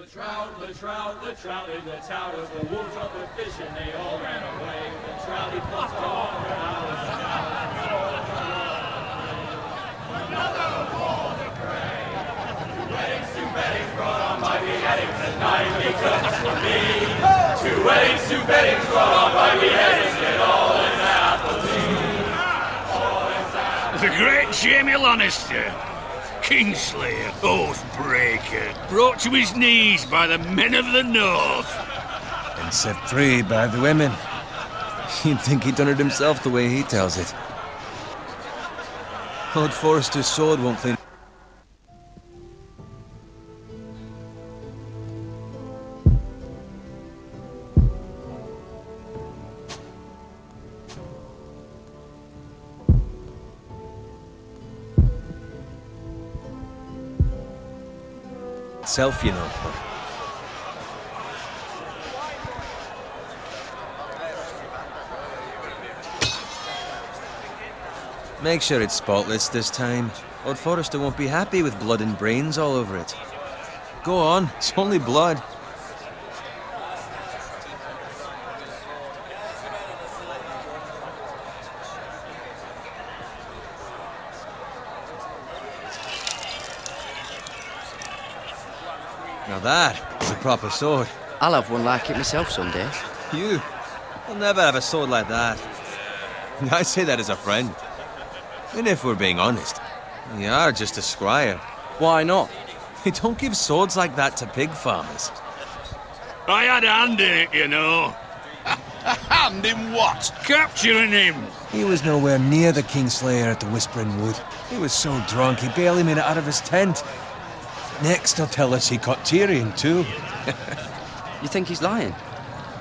The trout in the towers, the wolves of the fish, and they all ran away. The trout he puts to water, another war to pray. Two weddings brought on by beheadings tonight because of me. Two weddings brought on by beheadings, get all in apathy. The great Jamie Lannister, Kingslayer, Oathbreaker, brought to his knees by the men of the North. And set free by the women. You'd think he'd done it himself the way he tells it. Lord Forrester's sword won't clean. Self, you know. Make sure it's spotless this time. Lord Forrester won't be happy with blood and brains all over it. Go on, it's only blood. Now that is a proper sword. I'll have one like it myself someday. You? I'll never have a sword like that. I say that as a friend. And if we're being honest, you are just a squire. Why not? You don't give swords like that to pig farmers. I had a hand in it, you know. A hand in what? Capturing him. He was nowhere near the Kingslayer at the Whispering Wood. He was so drunk he barely made it out of his tent. Next, he'll tell us he caught Tyrion, too. You think he's lying?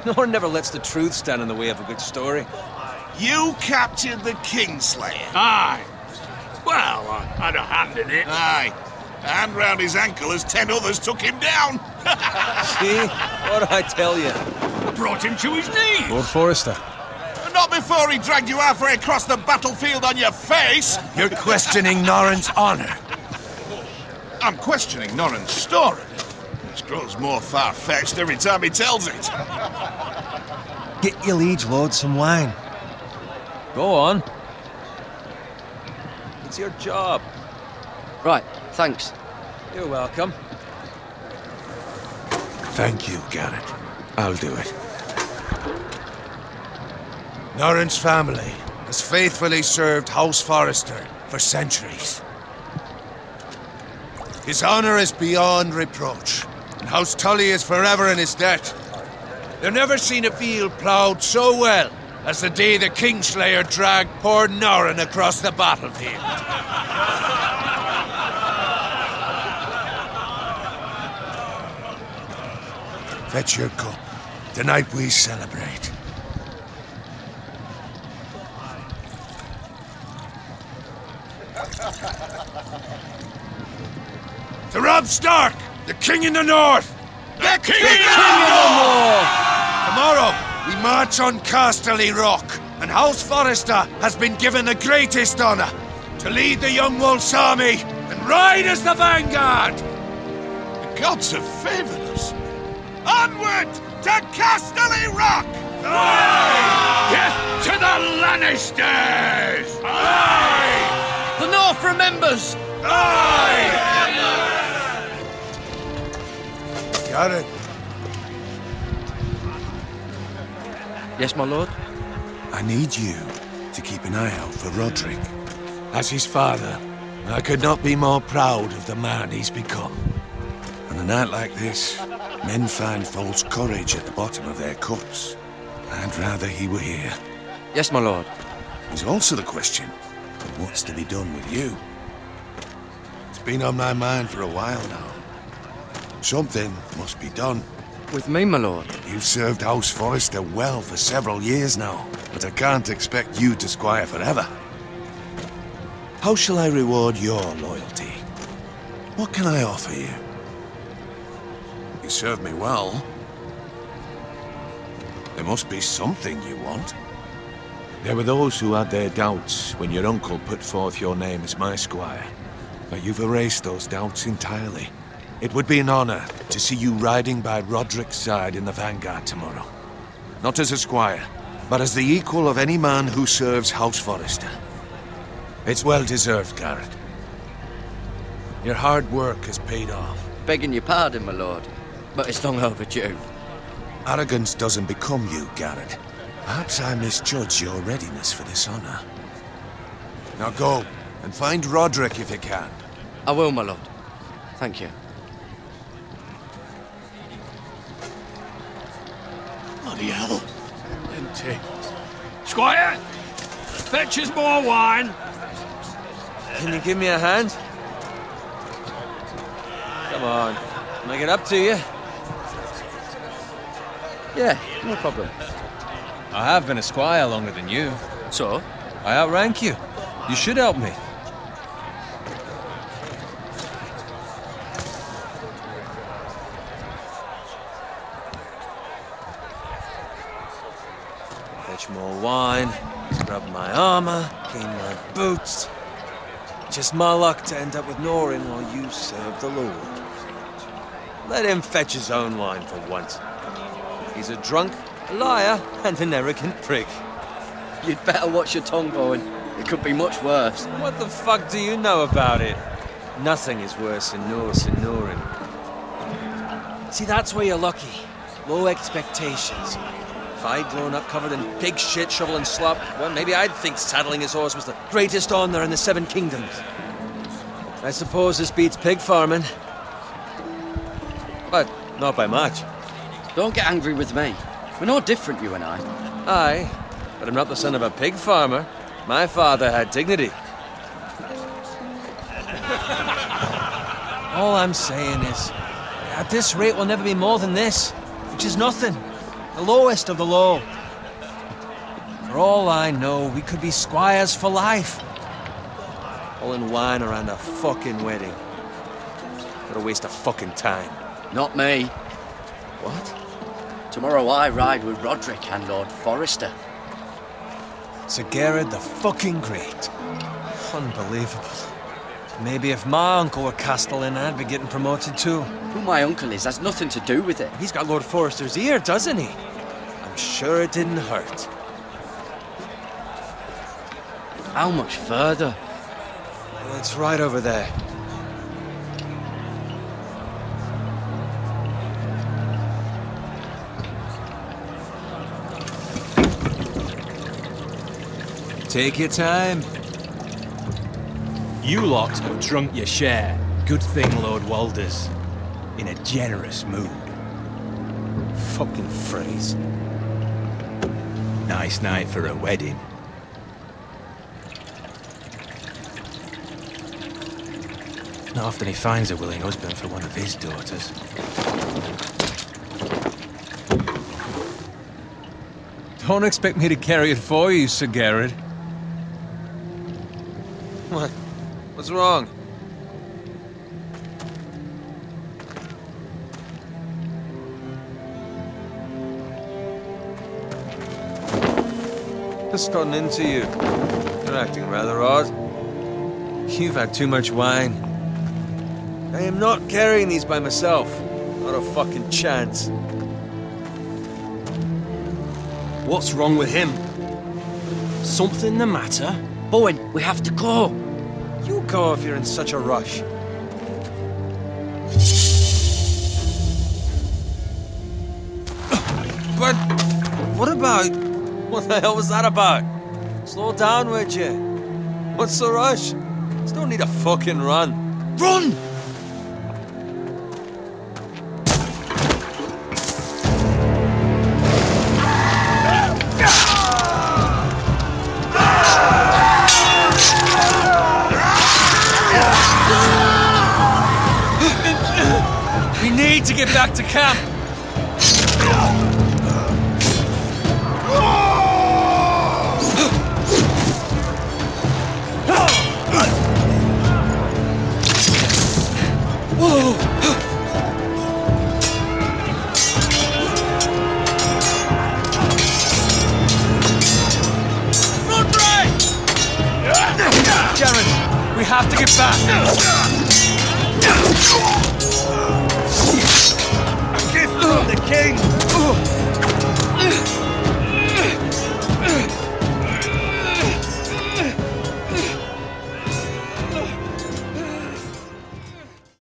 Nor never lets the truth stand in the way of a good story. You captured the Kingslayer? Aye. Well, I had a hand in it. Aye. A hand round his ankle as 10 others took him down. See? What'd I tell you? Brought him to his knees. Lord Forrester. Not before he dragged you halfway across the battlefield on your face. You're questioning Norrin's honor. I'm questioning Norrin's story. It grows more far-fetched every time he tells it. Get your liege lord some wine. Go on. It's your job. Right, thanks. You're welcome. Thank you, Garrett. I'll do it. Norrin's family has faithfully served House Forrester for centuries. His honor is beyond reproach, and House Tully is forever in his debt. They've never seen a field ploughed so well as the day the Kingslayer dragged poor Norrin across the battlefield. Fetch your cup. Tonight we celebrate. To Robb Stark, the King in the North! The King in the North! Tomorrow, we march on Casterly Rock, and House Forrester has been given the greatest honor to lead the Young Wolf's army and ride as the vanguard! The gods have favored us. Onward to Casterly Rock! Aye! Death to the Lannisters! Aye! The North remembers! Aye! Garrett, Yes, my lord? I need you to keep an eye out for Roderick. As his father, I could not be more proud of the man he's become. On a night like this, men find false courage at the bottom of their cups. I'd rather he were here. Yes, my lord. There's also the question of what's to be done with you. It's been on my mind for a while now. Something must be done. With me, my lord? You've served House Forrester well for several years now, but I can't expect you to squire forever. How shall I reward your loyalty? What can I offer you? You served me well. There must be something you want. There were those who had their doubts when your uncle put forth your name as my squire. But you've erased those doubts entirely. It would be an honor to see you riding by Roderick's side in the vanguard tomorrow. Not as a squire, but as the equal of any man who serves House Forrester. It's well deserved, Garrett. Your hard work has paid off. Begging your pardon, my lord, but it's long overdue. Arrogance doesn't become you, Garrett. Perhaps I misjudge your readiness for this honor. Now go, and find Roderick if you can. I will, my lord. Thank you. Bloody hell. Empty. Squire! Fetch us more wine. Can you give me a hand? Come on. Can I get up to you? Yeah, no problem. I have been a squire longer than you. So? I outrank you. You should help me. Fetch more wine, scrub my armor, clean my boots. Just my luck to end up with Norin while you serve the Lord. Let him fetch his own wine for once. He's a drunk, a liar, and an arrogant prick. You'd better watch your tongue, Bowen. It could be much worse. What the fuck do you know about it? Nothing is worse than Norse and Norin. See, that's where you're lucky. Low expectations. If I'd grown up covered in pig shit, shovel and slop, well, maybe I'd think saddling his horse was the greatest honor in the Seven Kingdoms. I suppose this beats pig farming. But not by much. Don't get angry with me. We're no different, you and I. Aye, but I'm not the son of a pig farmer. My father had dignity. All I'm saying is, at this rate we'll never be more than this, which is nothing. The lowest of the low. For all I know, we could be squires for life. Pulling wine around a fucking wedding. What a waste of fucking time. Not me. What? Tomorrow I ride with Roderick and Lord Forrester. Sir Garrett the fucking Great. Unbelievable. Maybe if my uncle were Castellan, I'd be getting promoted too. Who my uncle is has nothing to do with it. He's got Lord Forrester's ear, doesn't he? I'm sure it didn't hurt. How much further? Well, it's right over there. Take your time. You lot have drunk your share. Good thing Lord Walder's in a generous mood. Fucking phrase. Nice night for a wedding. Not often he finds a willing husband for one of his daughters. Don't expect me to carry it for you, Sir Garrett. What? What's wrong? Just gotten into you. You're acting rather odd. You've had too much wine. I am not carrying these by myself. Not a fucking chance. What's wrong with him? Something the matter? Bowen, we have to go. You go if you're in such a rush. But what about... What the hell was that about? Slow down, would you? What's the rush? There's no need to fucking run. Run! We need to get back to camp. Jared, we have to get back.